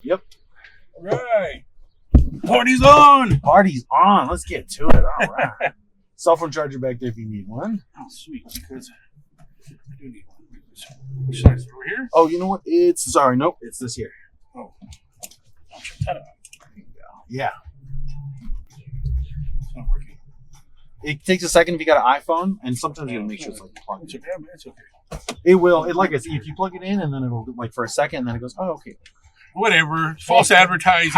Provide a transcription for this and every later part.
Yep. All right. Party's on. Party's on. Let's get to it. All right. Cell phone charger back there if you need one. Oh, sweet. Because I do need one. Which side is it? Over here? Oh, you know what? Nope. It's this here. Oh. I'll check that out. There you go. Yeah. It's not working. It takes a second if you got an iPhone, and sometimes you gotta make sure it's like plugged It's in. okay. It's okay. It will. It like I said, if you plug it in, and then it'll like for a second, and then it goes, oh, okay. Whatever. False advertising.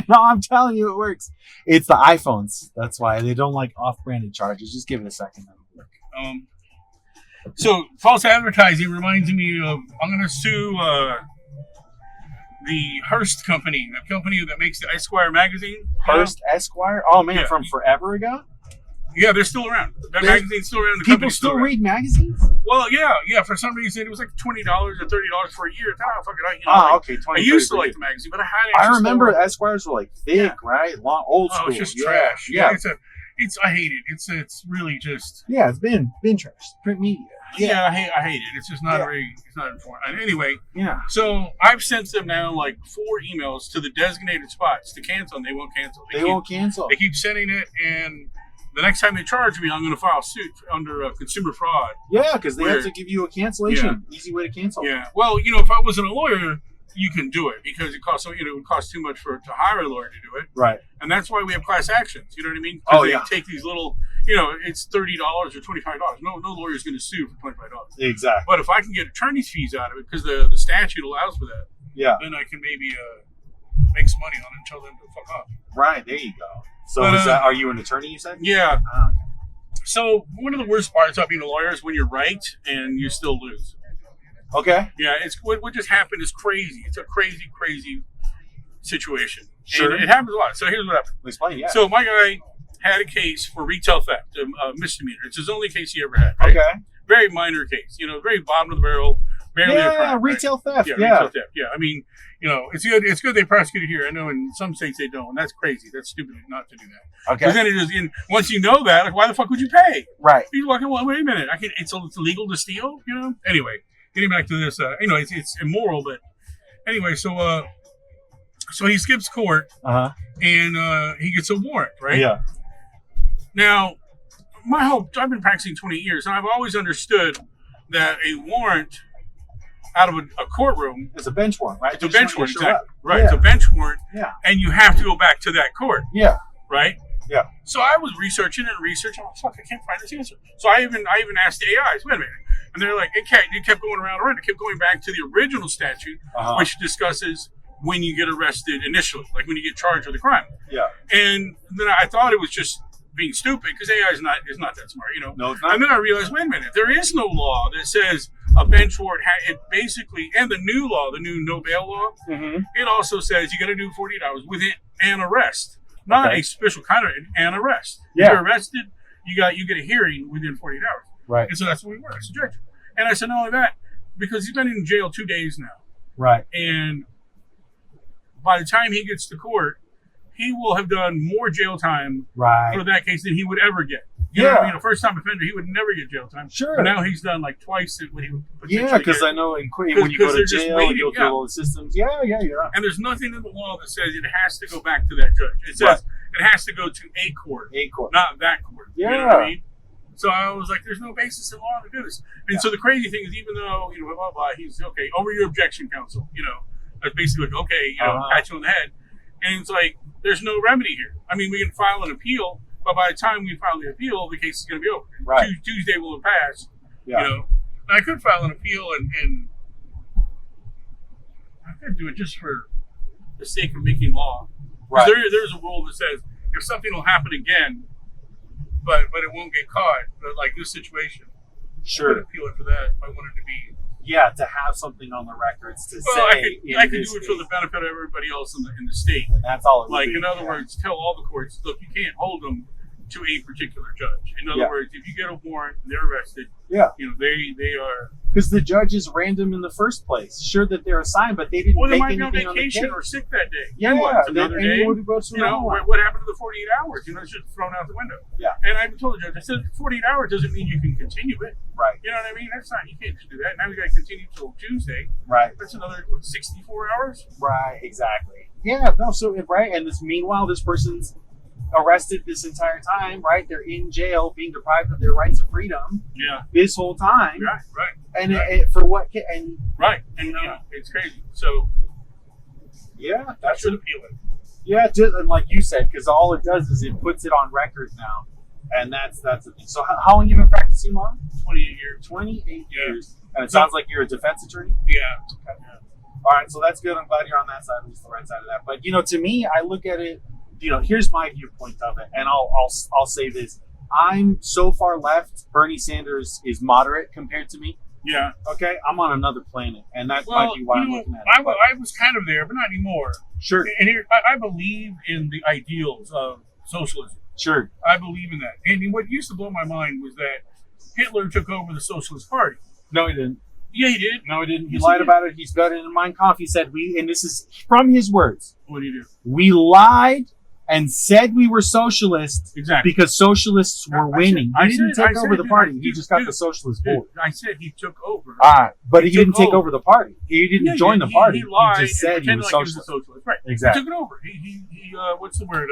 No, I'm telling you, it works. It's the iPhones. That's why they don't like off-branded chargers. Just give it a second. It'll work. So false advertising reminds me of, I'm going to sue the Hearst company, the company that makes the Esquire magazine. Hearst Esquire? Oh man, Yeah. from forever ago? Yeah, they're still around. That magazine's still around. The People company's still around. read magazines? Well, yeah. For some reason, it was like $20 or $30 for a year. Oh, fuck it. Okay. I used to like the magazine, but I had it. I remember Esquires were like thick, Yeah. right? Long, old school. Oh, it's just trash. Yeah. I hate it. It's really just. Yeah, it's been trash. Print media. Yeah, I hate it. It's just not it's not important. Anyway, Yeah. so I've sent them now like 4 emails to the designated spots to cancel, and they won't cancel. They won't cancel. They keep sending it, and the next time they charge me, I'm going to file suit under consumer fraud. Yeah, because they have Weird. to give you a cancellation. Easy way to cancel. Yeah. Well, if I wasn't a lawyer, you can do it because it costs. It would cost too much to hire a lawyer to do it. Right. And that's why we have class actions. You know what I mean? Oh, they yeah. take these little. It's $30 or $25. No lawyer's going to sue for $25. Exactly. But if I can get attorney's fees out of it, because the statute allows for that, Yeah. then I can maybe make some money on it and tell them to fuck off. Right. There you go. So But, are you an attorney, you said? Yeah. Ah, okay. So one of the worst parts about being a lawyer is when you're right and you still lose. Okay. Yeah, it's what just happened is crazy. It's a crazy, crazy situation. Sure. And it happens a lot. So here's what happened. Explain, yeah. So my guy had a case for retail theft, a misdemeanor. It's his only case he ever had. Right? Okay. Very minor case. Very bottom of the barrel. Barely a crime. Retail theft. Yeah, Yeah. retail theft. Yeah, I mean, it's good. It's good they prosecute it here. I know in some states they don't, and that's crazy. That's stupid not to do that. Okay. Because then it is once you know that, like, why the fuck would you pay? Right. You're walking. Well, wait a minute. It's illegal to steal. Anyway, getting back to this. It's immoral, but anyway, so he skips court and he gets a warrant, right? Yeah. Now, I've been practicing 20 years, and I've always understood that a warrant out of a courtroom. It's a bench warrant, right? It's a bench warrant, exactly. Right, Yeah. it's a bench warrant, Yeah. and you have to go back to that court, Yeah. right? Yeah. So I was researching. Oh, fuck, I can't find this answer. So I even asked the AIs, wait a minute. And they're like, it kept going around. It kept going back to the original statute, which discusses when you get arrested initially, like when you get charged with a crime. Yeah. And then I thought it was just being stupid because AI is not that smart, No, it's not. And then I realized, wait a minute, there is no law that says a bench warrant. It basically, and the new law, the new no bail law, it also says you got to do 48 hours with an arrest, not a special kind of an arrest. Yeah. If you're arrested, you get a hearing within 48 hours. Right. And so that's what we were. I said, Judge. And I said, not only that, because he's been in jail 2 days now, Right. and by the time he gets to court, he will have done more jail time for that case than he would ever get. You know what I mean? A first-time offender, he would never get jail time. Sure. But now he's done like twice what he would potentially Yeah, because get. I know when you go to jail, you go through all the systems. Yeah, you're right. And there's nothing in the law that says it has to go back to that judge. It says it has to go to a court, not that court. Yeah. You know what I mean? So I was like, there's no basis in law to do this. And so the crazy thing is, even though, blah, blah, blah, he's okay, over your objection, counsel, that's basically like, okay, pat you on the head. And it's like, there's no remedy here. I mean, we can file an appeal, but by the time we file the appeal, the case is going to be over. Right. Tuesday will have passed. Yeah. And I could file an appeal and I could do it just for the sake of making law. Right. There's a rule that says if something will happen again, but it won't get caught, but like this situation, Sure. I could appeal it for that if I wanted to be. Yeah, to have something on the records to say. I could do it for the benefit of everybody else in the state. And that's all it would Like, be. in other words, tell all the courts, look, you can't hold them to a particular judge. In other words, if you get a warrant and they're arrested, they are. Because the judge is random in the first place. Sure that they're assigned, but they didn't Well, they make might be on anything vacation the or sick that day. Yeah, It's another day. What happened to the 48 hours? It's just thrown out the window. Yeah. And I told the judge, I said, 48 hours doesn't mean you can continue it. Right. You know what I mean? That's not, you can't just do that. Now we got to continue till Tuesday. Right. That's another, 64 hours? Right, exactly. Yeah, no, so, right, and meanwhile, this person's arrested this entire time, right? They're in jail, being deprived of their rights of freedom. Yeah. This whole time. Right. And It, for what? And right, and it's crazy. So yeah, that should appeal it. Yeah, just, and like you said, because all it does is it puts it on record now, and that's the thing. So how long have you been practicing law? 28 years. 28 years. And it sounds like you're a defense attorney. Yeah. Okay. Yeah. All right, so that's good. I'm glad you're on that side, at least the right side of that. But to me, I look at it. Here's my viewpoint of it, and I'll say this: I'm so far left. Bernie Sanders is moderate compared to me. Yeah. Okay, I'm on another planet, and that might be why I'm looking at it. I was kind of there, but not anymore. Sure. And here, I believe in the ideals of socialism. Sure. I believe in that. And what used to blow my mind was that Hitler took over the Socialist Party. No, he didn't. Yeah, he did. No, he didn't. He lied about it. He's got it in Mein Kampf. He said, and this is from his words. What did he do? We lied and said we were socialists because socialists were winning. He didn't take over the party. He just got the socialist board. I said he took over. But he didn't take over the party. He didn't join the party. He lied. He just said he was socialist. Right. Exactly. He took it over. He what's the word?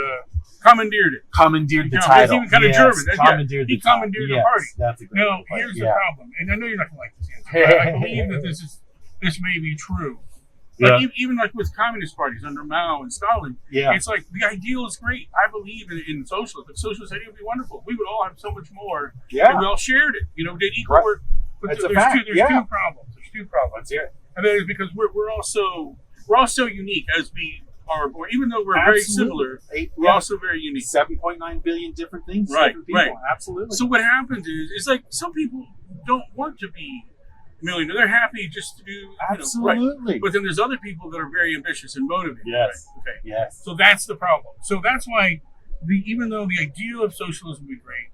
Commandeered it. Commandeered the title. He's even kind of German. Commandeered he commandeered the party. That's a good Now, here's the problem. And I know you're not going to like this answer. I believe that this may be true. Like even like with communist parties under Mao and Stalin, it's like the ideal is great. I believe in socialism. If socialist idea would be wonderful. We would all have so much more. Yeah. And we all shared it. Did equal work. But there's two problems. There's two problems. Yeah. And that is because we're all so unique as we are, or even though we're very similar, we're also very unique. 7.9 billion different things. Right. Absolutely. So what happens is like some people don't want to be millionaire. They're happy just to do absolutely. But then there's other people that are very ambitious and motivated. Yes. Right? Okay. Yes. So that's the problem. So that's why even though the ideal of socialism would be great,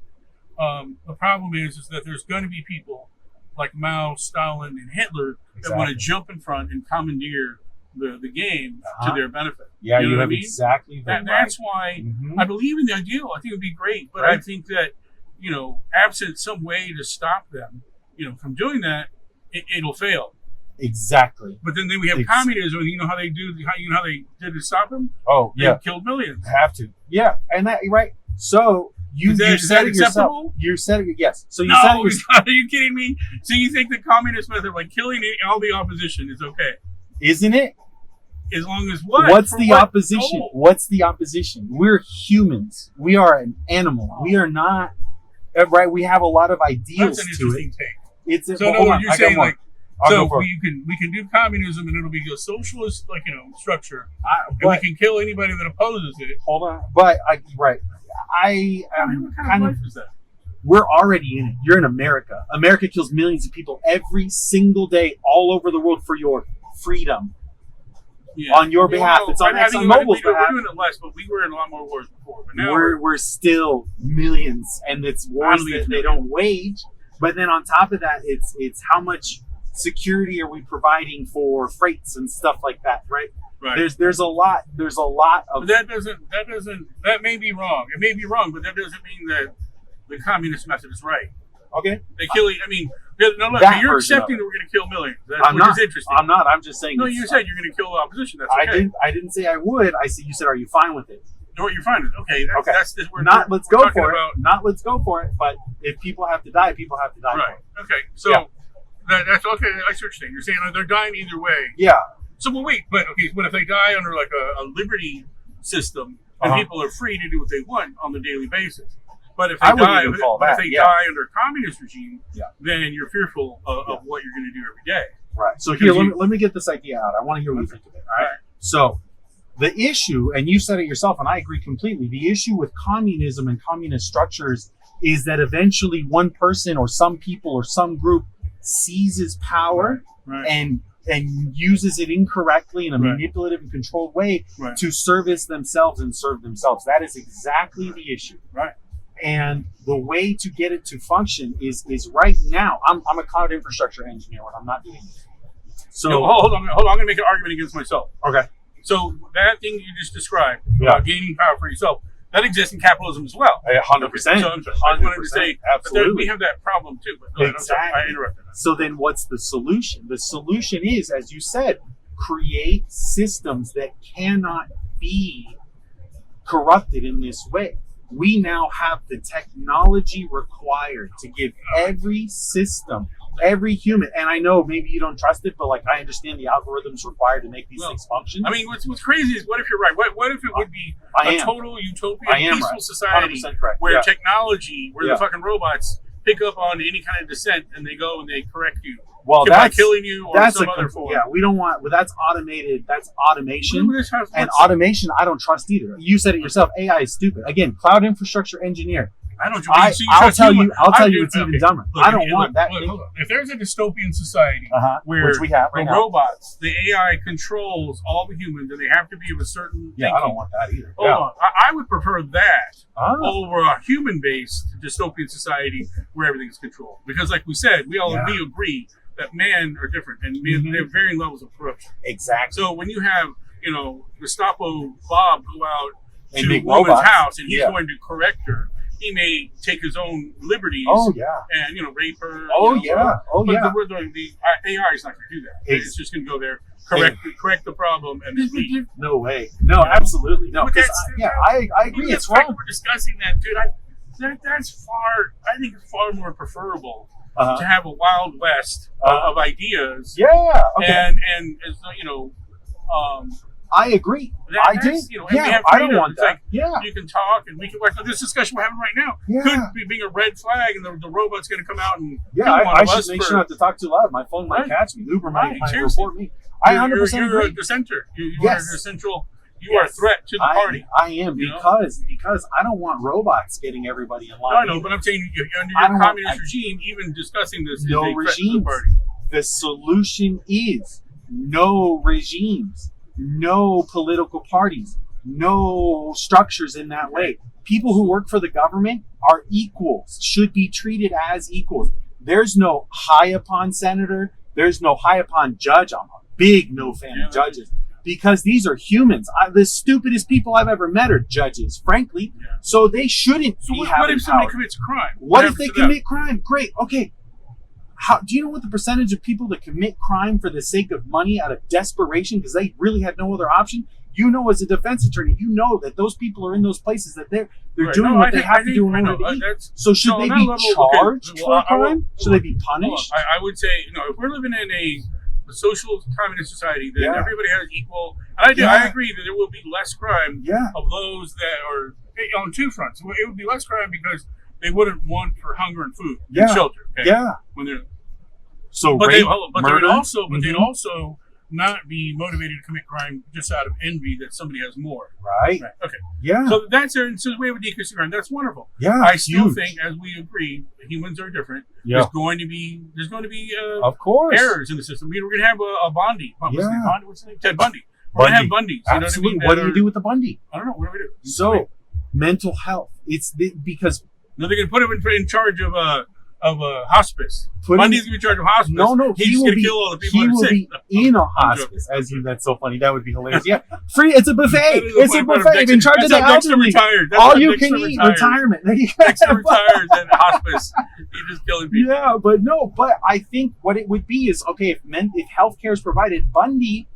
the problem is that there's going to be people like Mao, Stalin, and Hitler that want to jump in front and commandeer the game to their benefit. Yeah, you know what I mean? Exactly. That's why I believe in the ideal. I think it would be great, but I think that absent some way to stop them, from doing that, it'll fail. Exactly. But then we have communism. You know how they do? How they did to stop them? Oh, yeah. They killed millions. Have to. Yeah, and that right. So you said it yourself. You said it. Yes. So you said it yourself. Are you kidding me? So you think the communist method, like killing all the opposition, is okay? Isn't it? As long as what? What's the opposition? Oh. What's the opposition? We're humans. We are an animal. Oh. We are not. Right. We have a lot of ideals That's an to interesting it. take. You're saying like, we can do communism and it'll be a socialist structure, and we can kill anybody that opposes it. Hold on, but I am kind of. We're already in it. You're in America. America kills millions of people every single day, all over the world for your freedom. Yeah. On your behalf, it's on ExxonMobil's behalf. We're doing it less, but we were in a lot more wars before. But now we're still millions, and it's wars that they don't wage. But then on top of that, it's how much security are we providing for freights and stuff like that, right? Right. There's a lot of. But that may be wrong. It may be wrong, but that doesn't mean that the communist method is right. Okay. They kill. I mean, look, you're accepting that we're going to kill millions. Which is interesting. I'm not. I'm just saying. No, you said you're going to kill the opposition. That's okay. I didn't say I would. You said, are you fine with it? No, you're fine with it. Okay. That's let's go for it. Not let's go for it. But if people have to die, people have to die. Right. Okay. So that's okay. I see what you're saying. You're saying they're dying either way. Yeah. So wait, but if they die under like a liberty system, then people are free to do what they want on the daily basis. But if they die under a communist regime, then you're fearful of what you're going to do every day. Right. So here, let me get this idea out. I want to hear what you think of it. All right. So the issue, and you said it yourself, and I agree completely. The issue with communism and communist structures is that eventually one person or some people or some group seizes power and uses it incorrectly in a manipulative and controlled way to service themselves and serve themselves. That is exactly the issue. Right. And the way to get it to function is right now. I'm a cloud infrastructure engineer when I'm not doing it. So hold on. I'm going to make an argument against myself. Okay. So that thing you just described about gaining power for yourself, that exists in capitalism as well. 100%. So I wanted to say, absolutely, we have that problem too. But exactly. I interrupted. So then what's the solution? The solution is, as you said, create systems that cannot be corrupted in this way. We now have the technology required to give every system, every human, and I know maybe you don't trust it, but like I understand the algorithms required to make these things function. I mean, what's crazy is, what if you're right? What if it would be a total utopia, peaceful society where technology, where the fucking robots pick up on any kind of dissent and they go and they correct you? Well, by killing you or some other form. Yeah, we don't want. Well, that's automated. That's automation, and automation I don't trust either. You said it yourself. AI is stupid. Again, cloud infrastructure engineer. I'll tell you it's even dumber. I don't want that. If there's a dystopian society where which we have right now, robots, the AI controls all the humans, and they have to be of a certain thinking. I don't want that either. Hold on. I would prefer that over a human-based dystopian society where everything's controlled. Because, like we said, we agree that men are different and they have varying levels of corruption. Exactly. So when you have, Gestapo Bob go out and to a woman's house and he's going to correct her, he may take his own liberties and, rape her. But the AI is not going to do that. It's just going to go there, correct the problem, and then no way. No, absolutely. No. I agree. It's wrong. We're discussing that, dude. I think it's far more preferable to have a Wild West of ideas. Yeah. Okay. And I agree. I do. I don't want that. You can talk, and we can like this discussion we're having right now could be being a red flag, and the robot's going to come out and I should make sure not to talk too loud. My phone might catch me. Uber might report me. I 100% You're agree. a dissenter. You are a central. You are a threat to the party. I am because I don't want robots getting everybody in line. I know, but I'm saying under your communist regime, even discussing this is a threat to the party. The solution is no regimes, no political parties, no structures in that way. People who work for the government are equals, should be treated as equals. There's no high upon senator. There's no high upon judge. I'm a big no fan of judges. Because these are humans. The stupidest people I've ever met are judges, frankly. So they shouldn't be having What if somebody power. commits a crime? What if they commit crime? Great. Okay. Do you know what the percentage of people that commit crime for the sake of money out of desperation because they really had no other option? You know, as a defense attorney, you know that those people are in those places that they're doing what they have to do in order to eat. So should they be charged for a crime? Should they be punished? I would say, if we're living in a social communist society, then everybody has equal. And I agree that there will be less crime of those that are on two fronts. It would be less crime because they wouldn't want for hunger and food and shelter. Okay? When they're they'd also not be motivated to commit crime just out of envy that somebody has more. Right. Okay. Yeah. So we have a decrease in crime. That's wonderful. Yeah. I still think, as we agree, humans are different. Yeah. There's going to be of course errors in the system. We're going to have a Bondi. What's his name? Ted Bundy. We're going to have Bundys. Absolutely. What do you do with the Bundy? I don't know. What do we do? So, mental health. It's because they're going to put him in charge of a hospice. Bundy's going to be in charge of hospice. No, he's going to kill all the people that are sick. He will be in a hospice. That's so funny. That would be hilarious. Yeah, free. It's a buffet. It's a buffet. In charge of the elderly. All you can eat. Retirement. Dexter retires and hospice. He's just killing people. Yeah, but I think what it would be is if healthcare is provided, Bundy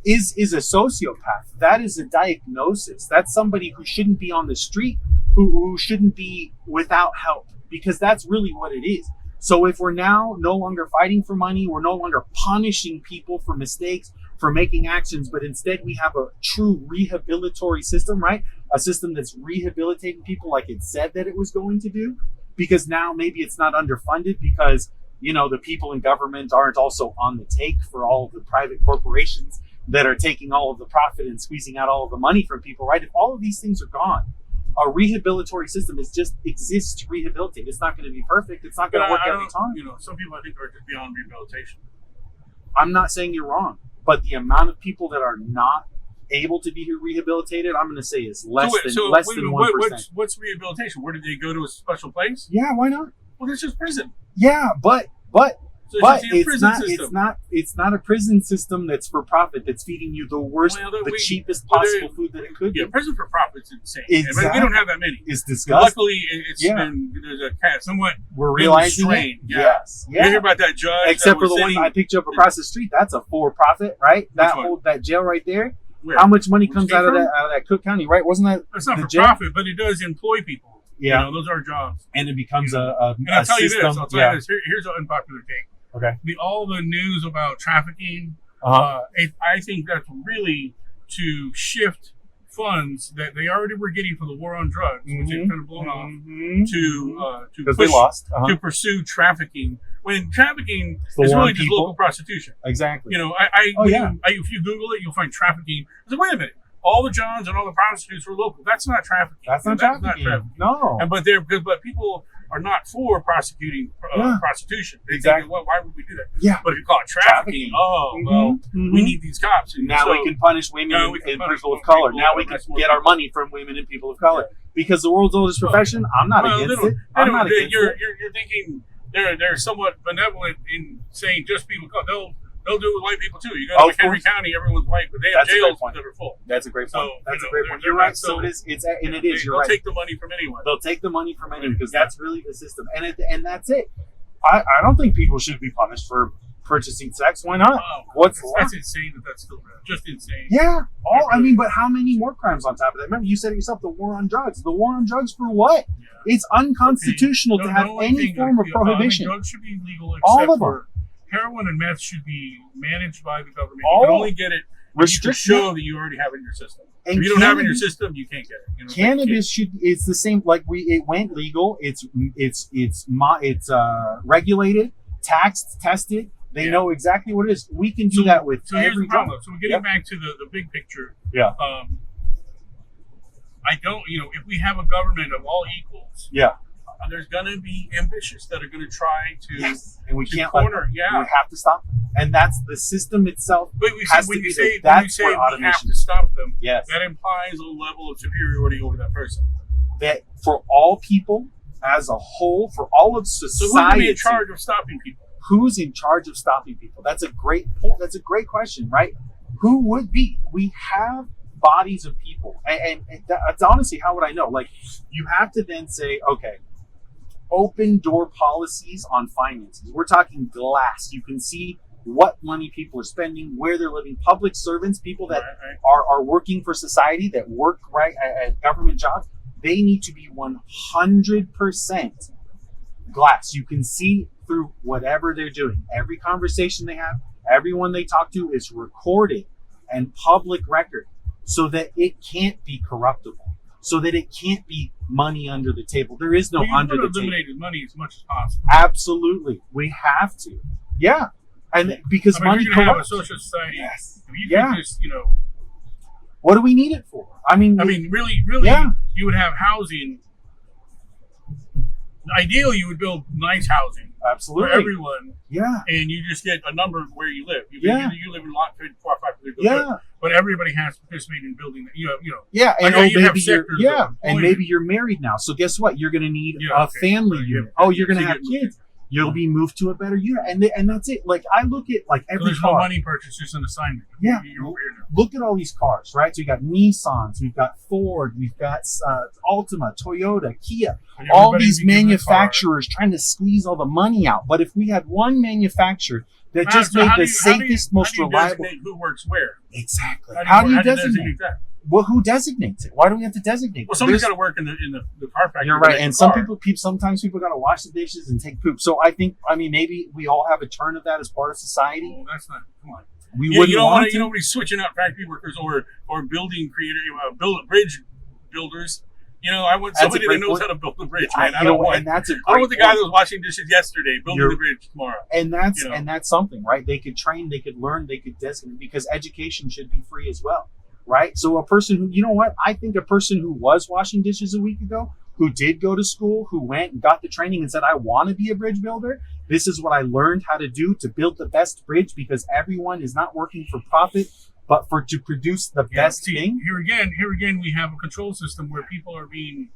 is a sociopath. That is a diagnosis. That's somebody who shouldn't be on the street, who shouldn't be without help. Because that's really what it is. So if we're now no longer fighting for money, we're no longer punishing people for mistakes, for making actions, but instead we have a true rehabilitory system, right? A system that's rehabilitating people like it said that it was going to do. Because now maybe it's not underfunded because, the people in government aren't also on the take for all of the private corporations that are taking all of the profit and squeezing out all of the money from people, right? If all of these things are gone, a rehabilitory system just exists to rehabilitate. It's not going to be perfect. It's not going to work every time. Some people I think are just beyond rehabilitation. I'm not saying you're wrong, but the amount of people that are not able to be rehabilitated, I'm going to say is less than 1%. What's rehabilitation? Where did they go to a special place? Yeah, why not? Well, that's just prison. Yeah, but So But it's a prison system. it's not a prison system that's for profit that's feeding you the worst, cheapest possible food that it could be. Yeah, prison for profit's insane. Exactly. And we don't have that many. It's disgusting. Luckily, it's been there's a kind of somewhat we're realizing it. Yeah. Yes. You hear about that judge? Except for the one I picked you up across the street. That's a for-profit, right? That jail right there. Where? How much money comes out of that Cook County, right? Wasn't that? It's not for profit, but it does employ people. Yeah, those are jobs, and it becomes a and I'll tell you system. this. I'll tell you this. Here's an unpopular take. Okay. All the news about trafficking, I think that's really to shift funds that they already were getting for the war on drugs, which they've kind of blown off, to push, they lost. to pursue trafficking. When trafficking is really just local prostitution. Exactly. If you Google it, you'll find trafficking. I said, wait a minute. All the Johns and all the prostitutes were local. That's not trafficking. That's not trafficking. No. But people are not for prosecuting prostitution. They think, well, why would we do that? Yeah. But if you call it trafficking, we need these cops. And now we can punish women and people of color. Now we can get our money from women and people of color. Because the world's oldest profession, I'm not against it. I'm not against it. You're thinking they're somewhat benevolent in saying just people of color. They'll do it with white people too. You go to McHenry County, everyone's white, but they have jails that are full. That's a great point. That's a great point. You're right. So it is. You're right. They'll take the money from anyone. They'll take the money from anyone because that's really the system, and that's it. I don't think people should be punished for purchasing sex. Why not? That's insane. That's still just insane. Yeah. But how many more crimes on top of that? Remember, you said it yourself. The war on drugs. The war on drugs for what? Yeah. It's unconstitutional to have any form of prohibition. Drugs should be legal. All of them. Heroin and meth should be managed by the government. You can only get it if you can show that you already have it in your system. And if you don't have it in your system, you can't get it. Cannabis it's the same. Like it went legal. It's regulated, taxed, tested. They know exactly what it is. We can do that with every here's the problem. So we're getting back to the big picture. Yeah. If we have a government of all equals. Yeah. There's going to be ambitious that are going to try to and we can't corner. We have to stop them. And that's the system itself. But when you say we have to stop them, that implies a level of superiority over that person. That for all people as a whole, for all of society. So who's going to be in charge of stopping people? Who's in charge of stopping people? That's a great point. That's a great question, right? Who would be? We have bodies of people. And that's honestly, how would I know? Like, you have to then say, okay, open door policies on finances. We're talking glass. You can see what money people are spending, where they're living. Public servants, people that are working for society, that work at government jobs, they need to be 100% glass. You can see through whatever they're doing. Every conversation they have, everyone they talk to is recorded and public record so that it can't be corruptible, so that it can't be money under the table. There is no under the table. Eliminate money as much as possible. Absolutely. We have to. Yeah. And because money corrupts. Have a social society. Yes. If you could just, what do we need it for? Really, you would have housing. Ideally, you would build nice housing. Absolutely. For everyone. Yeah. And you just get a number of where you live. You live in lot 4 or 5. But everybody has to participate in building that. Yeah. And maybe you're married now. So guess what? You're going to need a family unit. You're going to have kids. You'll be moved to a better unit, and that's it. Like, I look at every there's car. No money purchase, just an assignment. Yeah, look at all these cars, right? So you got Nissans, we've got Ford, we've got Altima, Toyota, Kia. All these manufacturers trying to squeeze all the money out. But if we had one manufacturer that just made the safest, most reliable. Who works where? Exactly. How do you designate that? Well, who designates it? Why do we have to designate? Well, somebody's got to work in the car factory. You're right, and sometimes people got to wash the dishes and take poop. So I think, maybe we all have a turn of that as part of society. Well, that's not. Come on. You don't want to switching out factory workers or building bridge builders. I want somebody that knows how to build a bridge, man. I don't want the guy that was washing dishes yesterday building the bridge tomorrow. And that's something, right? They could train, they could learn, they could designate, because education should be free as well. Right? So a person who, I think a person who was washing dishes a week ago, who did go to school, who went and got the training and said, I want to be a bridge builder. This is what I learned how to do to build the best bridge, because everyone is not working for profit, but to produce the best thing. Here again, we have a control system where people are being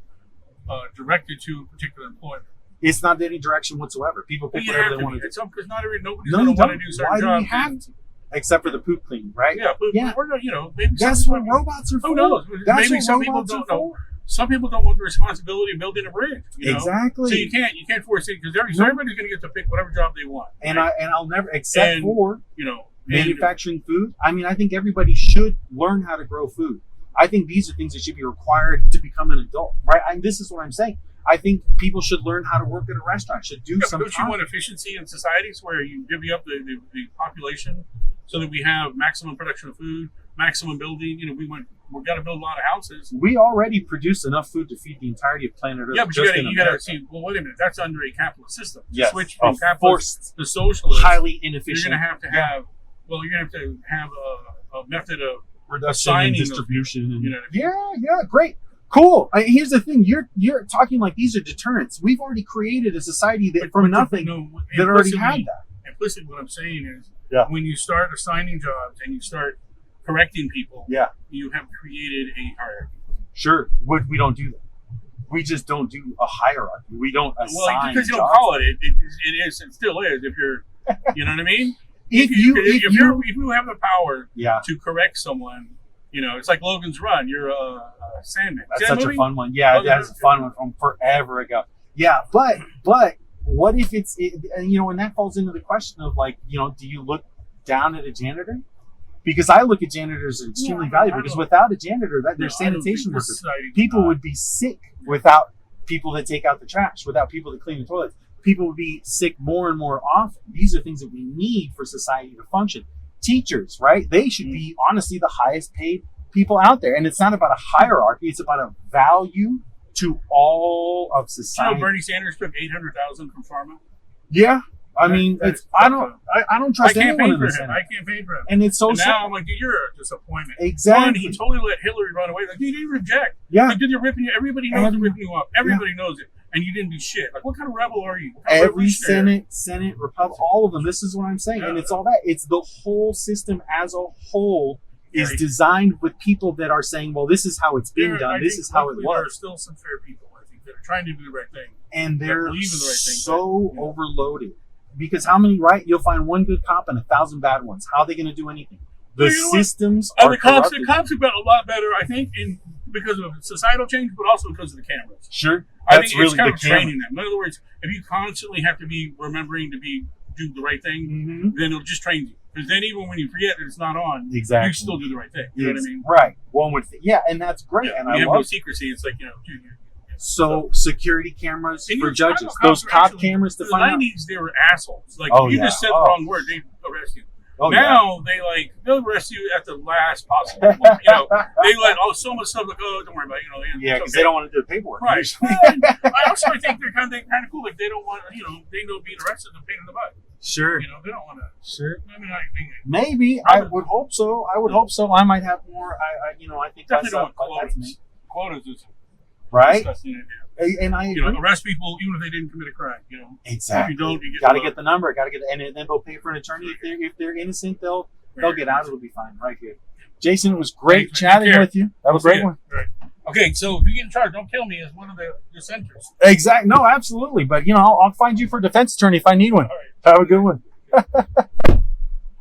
directed to a particular employment. It's not any direction whatsoever. People pick whatever they want to do. Because nobody's No, going you to want to don't. do certain Why do we jobs. have to? Except for the poop cleaning, right? Yeah, but Yeah. we're not, maybe That's what robots are for. Who knows? That's Maybe what some people robots don't are know. for. Some people don't want the responsibility of building a bridge. Exactly. So you can't force it because everybody's going to get to pick whatever job they want. And right? I'll never, except for and manufacturing food. I mean, I think everybody should learn how to grow food. I think these are things that should be required to become an adult, right? This is what I'm saying. I think people should learn how to work at a restaurant. Should do some. Don't you want efficiency in societies where you divvy up the population so that we have maximum production of food, maximum building? We've got to build a lot of houses. We already produce enough food to feed the entirety of planet Earth. Yeah, but you got to see. Well, wait a minute. That's under a capitalist system. Yes. Switch from capitalist to socialist. Highly inefficient. You're going to have. Well, you're going to have a method of reduction and assigning distribution. those people, Yeah, great. Cool. Here's the thing: you're talking like these are deterrents. We've already created a society that from nothing that already had that. Implicitly, what I'm saying is, when you start assigning jobs and you start correcting people, you have created a hierarchy. Sure, we don't do that. We just don't do a hierarchy. We don't assign. Well, because you don't jobs. call it. It still is. If you're, you know what I mean. If you have the power to correct someone. It's like Logan's Run. You're a Sandman. That's such a fun one. Yeah, that's a fun one from forever ago. Yeah, but what if and that falls into the question of do you look down at a janitor? Because I look at janitors as extremely valuable. Because without a janitor, they're sanitation workers. People would be sick without people that take out the trash, without people that clean the toilets. People would be sick more and more often. These are things that we need for society to function. Teachers, right? They should be honestly the highest paid people out there. And it's not about a hierarchy. It's about a value to all of society. Bernie Sanders took $800,000 from Pharma. Yeah. I mean, I don't trust anyone in this. I campaigned for him. And it's so now I'm like, you're a disappointment. Exactly. One, he totally let Hillary run away. Like, you didn't reject. Yeah. Like, they're ripping you. Everybody knows they're ripping you up. Everybody knows it. And you didn't do shit. Like, what kind of rebel are you? Every Senate, Republic, all of them. This is what I'm saying. And it's all that. It's the whole system as a whole is designed with people that are saying, well, this is how it's been done. This is how it was. There are still some fair people, I think, that are trying to do the right thing. And they're so overloaded. Because how many, right? You'll find one good cop and 1,000 bad ones. How are they going to do anything? The systems are corrupted. The cops have got a lot better, I think, because of societal change, but also because of the cameras. Sure. I think it's kind of training them. In other words, if you constantly have to be remembering to do the right thing, then it'll just train you. Because then even when you forget that it's not on, you still do the right thing. You know what I mean? Right. One would think, and that's great. Yeah, and I have no secrecy. It's like, So security cameras for judges, those cop cameras to find out. In the 90s, they were assholes. Like, if you just said the wrong word, they'd arrest you. Now they'll arrest you at the last possible moment. They let so much stuff like, don't worry about it. Because they don't want to do the paperwork. Right. I think they're kind of cool. Like, they don't want, they know being arrested is a pain in the butt. Sure. They don't want to. Sure. I mean, maybe I would hope so. I might have more. I think definitely myself, don't want quotas. Quotas is right. And I agree. Arrest people even if they didn't commit a crime. Exactly. If you don't, you got to get the number. And then they'll pay for an attorney. If they're innocent, they'll get out. It'll be fine. Right here. Jason, it was great chatting with you. That was a great one. Right. Okay, so if you get in charge, don't kill me as one of the dissenters. Exactly. No, absolutely. But I'll find you for a defense attorney if I need one. All right. Have a good one.